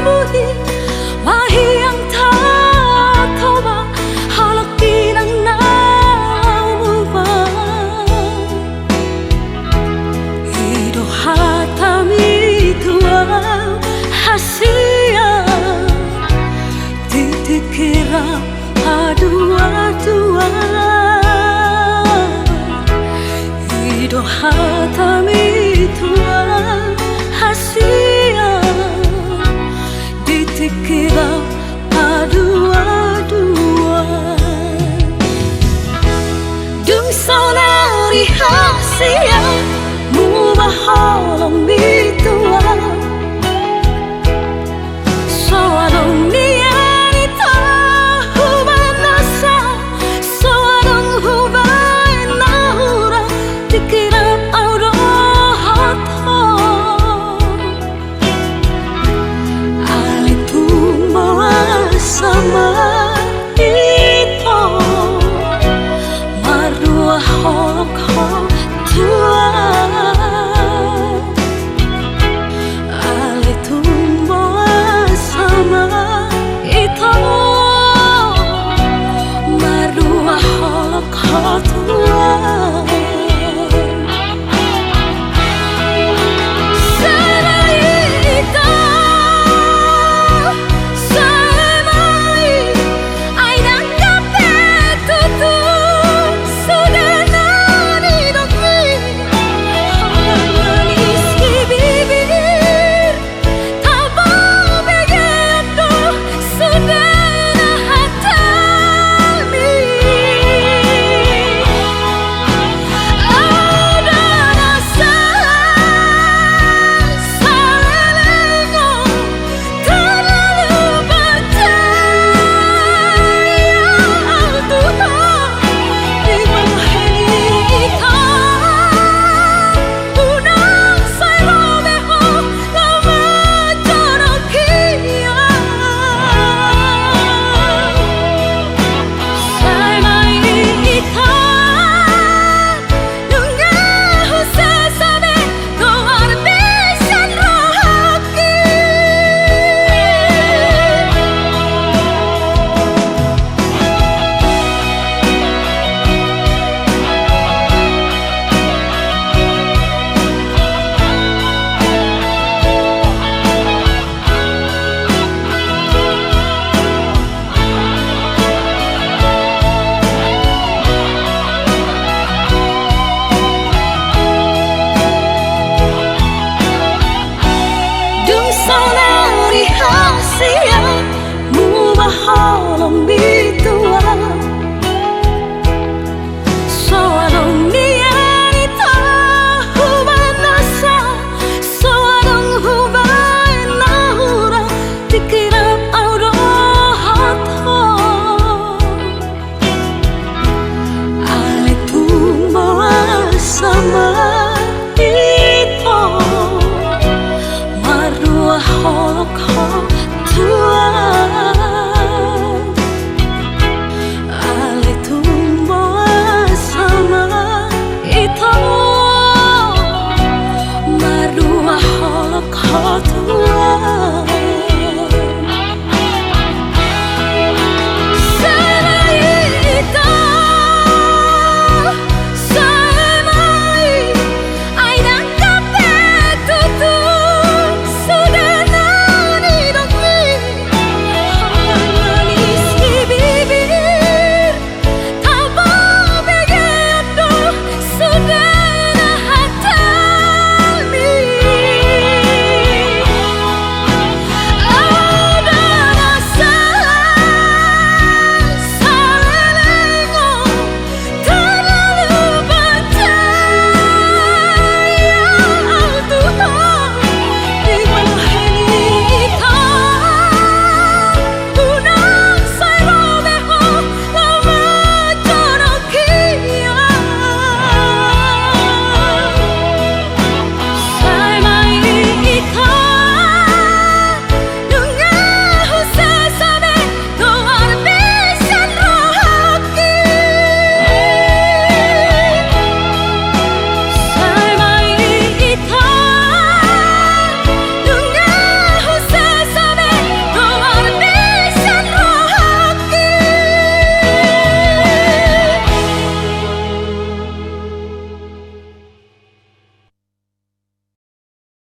buhi Wahiyang takawa halaki ng naumuba Hido hatami tua hasia Titikira adua-dua Hido hatami tua hasia Ditikira adua-dua Dung saunari hasia Mubahalong bitua Soalong niyan ita hubanasa Soalong hubay nahura Dikirap aurohat ho Sama ito maruahok ho tua ale tumbo sama ito maruahok ho tua Mubahalong bitua Soalong niyan ita hubanasa Soalong hubay nahura Dikirap aurohat ho Ale tumbo sama ito maruahok ho tua